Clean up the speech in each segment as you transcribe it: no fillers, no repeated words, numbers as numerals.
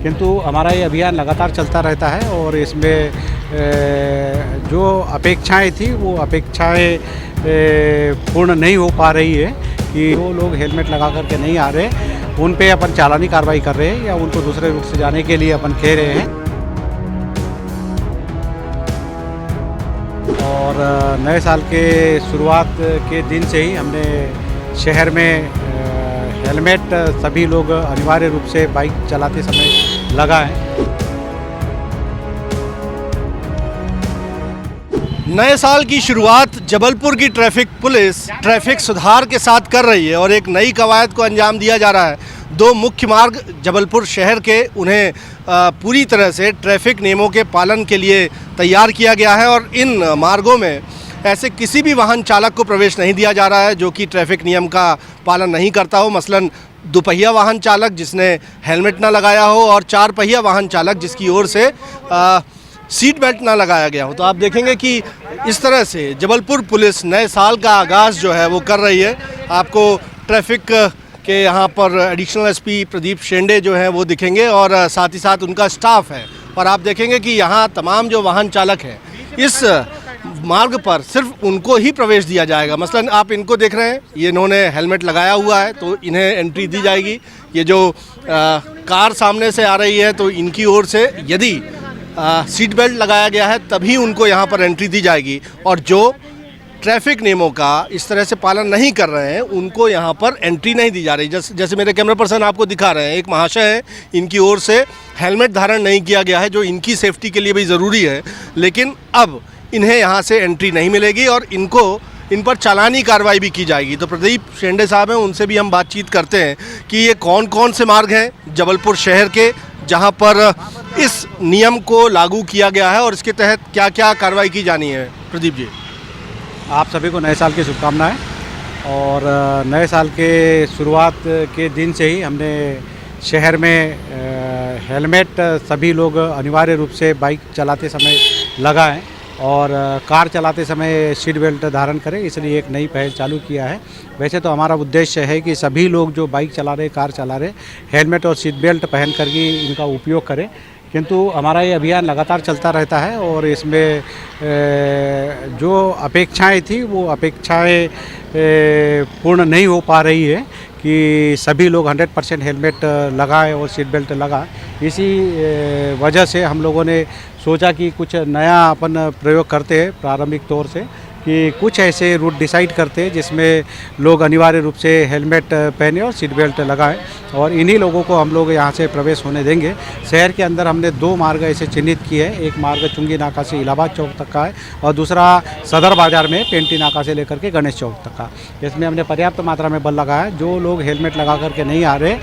किंतु हमारा ये अभियान लगातार चलता रहता है और इसमें जो अपेक्षाएं थी वो अपेक्षाएं पूर्ण नहीं हो पा रही है कि वो लोग हेलमेट लगा करके नहीं आ रहे, उन पे अपन चालानी कार्रवाई कर रहे हैं या उनको दूसरे रूट से जाने के लिए अपन कह रहे हैं। और नए साल के शुरुआत के दिन से ही हमने शहर में हेलमेट सभी लोग अनिवार्य रूप से बाइक चलाते समय लगाएं। नए साल की शुरुआत जबलपुर की ट्रैफिक पुलिस ट्रैफिक सुधार के साथ कर रही है और एक नई कवायद को अंजाम दिया जा रहा है। दो मुख्य मार्ग जबलपुर शहर के उन्हें पूरी तरह से ट्रैफिक नियमों के पालन के लिए तैयार किया गया है और इन मार्गों में ऐसे किसी भी वाहन चालक को प्रवेश नहीं दिया जा रहा है जो कि ट्रैफिक नियम का पालन नहीं करता हो। मसलन दुपहिया वाहन चालक जिसने हेलमेट ना लगाया हो और चार पहिया वाहन चालक जिसकी ओर से सीट बेल्ट ना लगाया गया हो। तो आप देखेंगे कि इस तरह से जबलपुर पुलिस नए साल का आगाज़ जो है वो कर रही है। आपको ट्रैफिक के यहाँ पर एडिशनल एसपी प्रदीप शेंडे जो हैं वो दिखेंगे और साथ ही साथ उनका स्टाफ है और आप देखेंगे कि यहाँ तमाम जो वाहन चालक हैं इस मार्ग पर सिर्फ उनको ही प्रवेश दिया जाएगा। मसलन आप इनको देख रहे हैं, ये इन्होंने हेलमेट लगाया हुआ है तो इन्हें एंट्री दी जाएगी। ये जो कार सामने से आ रही है तो इनकी ओर से यदि सीट बेल्ट लगाया गया है तभी उनको यहाँ पर एंट्री दी जाएगी और जो ट्रैफिक नियमों का इस तरह से पालन नहीं कर रहे हैं उनको यहाँ पर एंट्री नहीं दी जा रही। जैसे मेरे कैमरा पर्सन आपको दिखा रहे हैं, एक महाशय है, इनकी ओर से हेलमेट धारण नहीं किया गया है जो इनकी सेफ्टी के लिए भी ज़रूरी है, लेकिन अब इन्हें यहाँ से एंट्री नहीं मिलेगी और इन पर चालानी कार्रवाई भी की जाएगी। तो प्रदीप शेंडे साहब हैं, उनसे भी हम बातचीत करते हैं कि ये कौन कौन से मार्ग हैं जबलपुर शहर के जहाँ पर इस नियम को लागू किया गया है और इसके तहत क्या क्या कार्रवाई की जानी है। प्रदीप जी, आप सभी को नए साल की शुभकामनाएं। और नए साल के शुरुआत के दिन से ही हमने शहर में हेलमेट सभी लोग अनिवार्य रूप से बाइक चलाते समय लगाएं और कार चलाते समय सीट बेल्ट धारण करें, इसलिए एक नई पहल चालू किया है। वैसे तो हमारा उद्देश्य है कि सभी लोग जो बाइक चला रहे, कार चला रहे, हेलमेट और सीट बेल्ट पहन कर के इनका उपयोग करें, किंतु हमारा ये अभियान लगातार चलता रहता है और इसमें जो अपेक्षाएं थी वो अपेक्षाएं पूर्ण नहीं हो पा रही है कि सभी लोग 100% हेलमेट लगाएं और सीट बेल्ट लगाएं। इसी वजह से हम लोगों ने सोचा कि कुछ नया अपन प्रयोग करते हैं प्रारंभिक तौर से, कि कुछ ऐसे रूट डिसाइड करते हैं जिसमें लोग अनिवार्य रूप से हेलमेट पहने और सीट बेल्ट लगाएं और इन्हीं लोगों को हम लोग यहाँ से प्रवेश होने देंगे। शहर के अंदर हमने दो मार्ग ऐसे चिन्हित किए हैं, एक मार्ग चुंगी नाका से इलाहाबाद चौक तक का है और दूसरा सदर बाज़ार में पेंटी नाका से लेकर के गणेश चौक तक का। इसमें हमने पर्याप्त मात्रा में बल लगाया है। जो लोग हेलमेट लगा करके नहीं आ रहे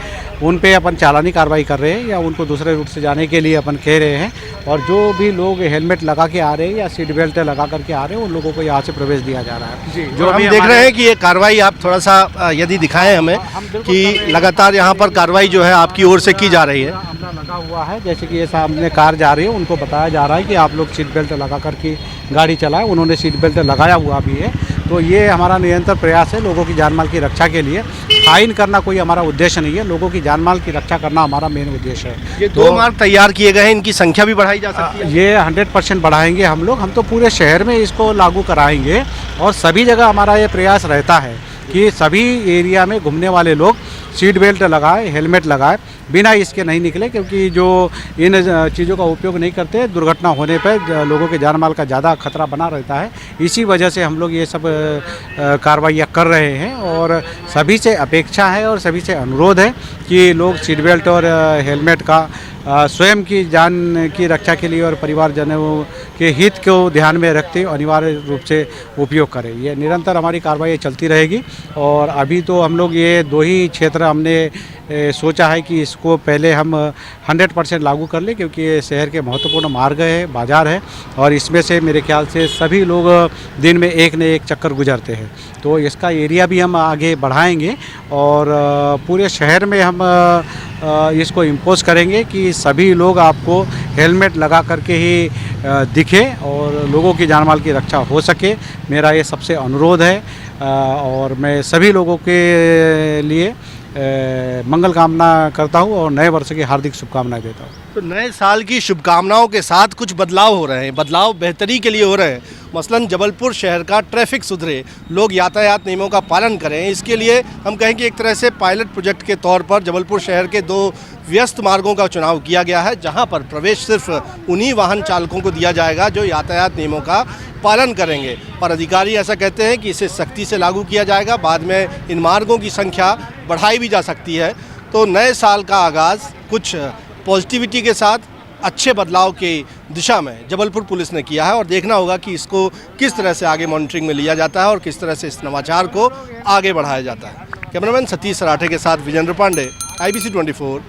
उन पे अपन चालानी कार्रवाई कर रहे हैं या उनको दूसरे रूट से जाने के लिए अपन कह रहे हैं और जो भी लोग हेलमेट लगा के आ रहे हैं या सीट बेल्ट लगा करके आ रहे हैं उन लोगों को यहाँ से प्रवेश दिया जा रहा है। जी, जो हम देख रहे हैं कि ये कार्रवाई आप थोड़ा सा यदि दिखाएं हमें कि लगातार यहाँ पर कार्रवाई जो है आपकी ओर से की जा रही है। कैमरा लगा हुआ है, जैसे कि ये सामने कार जा रही है उनको बताया जा रहा है कि आप लोग सीट बेल्ट लगा करके गाड़ी चलाएं। उन्होंने सीट बेल्ट लगाया हुआ भी है। तो ये हमारा निरंतर प्रयास है लोगों की जान माल की रक्षा के लिए। फाइन करना कोई हमारा उद्देश्य नहीं है, लोगों की जान माल की रक्षा करना हमारा मेन उद्देश्य है। ये दो मार्ग तैयार किए गए हैं, इनकी संख्या भी बढ़ाई जा सकती है। ये 100% बढ़ाएंगे हम लोग। हम तो पूरे शहर में इसको लागू कराएंगे और सभी जगह हमारा ये प्रयास रहता है कि सभी एरिया में घूमने वाले लोग सीट बेल्ट लगाए, हेलमेट लगाए, बिना इसके नहीं निकले, क्योंकि जो इन चीज़ों का उपयोग नहीं करते दुर्घटना होने पर लोगों के जान माल का ज़्यादा खतरा बना रहता है। इसी वजह से हम लोग ये सब कार्रवाइयाँ कर रहे हैं और सभी से अपेक्षा है और सभी से अनुरोध है कि लोग सीट बेल्ट और हेलमेट का स्वयं की जान की रक्षा के लिए और परिवारजनों के हित को ध्यान में रखते अनिवार्य रूप से उपयोग करें। ये निरंतर हमारी कार्रवाई चलती रहेगी और अभी तो हम लोग ये दो ही क्षेत्र हमने सोचा है कि इसको पहले हम 100% लागू कर लें, क्योंकि ये शहर के महत्वपूर्ण मार्ग है, बाज़ार है और इसमें से मेरे ख्याल से सभी लोग दिन में एक न एक चक्कर गुजरते हैं। तो इसका एरिया भी हम आगे बढ़ाएंगे और पूरे शहर में हम इसको इम्पोज करेंगे कि सभी लोग आपको हेलमेट लगा करके ही दिखे और लोगों की जान माल की रक्षा हो सके। मेरा ये सबसे अनुरोध है और मैं सभी लोगों के लिए मंगल कामना करता हूँ और नए वर्ष की हार्दिक शुभकामनाएं देता हूँ। तो नए साल की शुभकामनाओं के साथ कुछ बदलाव हो रहे हैं, बदलाव बेहतरी के लिए हो रहे हैं। मसलन जबलपुर शहर का ट्रैफिक सुधरे, लोग यातायात नियमों का पालन करें, इसके लिए हम कहें कि एक तरह से पायलट प्रोजेक्ट के तौर पर जबलपुर शहर के 2 व्यस्त मार्गों का चुनाव किया गया है, जहां पर प्रवेश सिर्फ उन्हीं वाहन चालकों को दिया जाएगा जो यातायात नियमों का पालन करेंगे। और अधिकारी ऐसा कहते हैं कि इसे सख्ती से लागू किया जाएगा, बाद में इन मार्गों की संख्या बढ़ाई भी जा सकती है। तो नए साल का आगाज़ कुछ पॉजिटिविटी के साथ अच्छे बदलाव की दिशा में जबलपुर पुलिस ने किया है और देखना होगा कि इसको किस तरह से आगे मॉनिटरिंग में लिया जाता है और किस तरह से इस नवाचार को आगे बढ़ाया जाता है। कैमरामैन सतीश सराठे के साथ विजेंद्र पांडे, IBC 24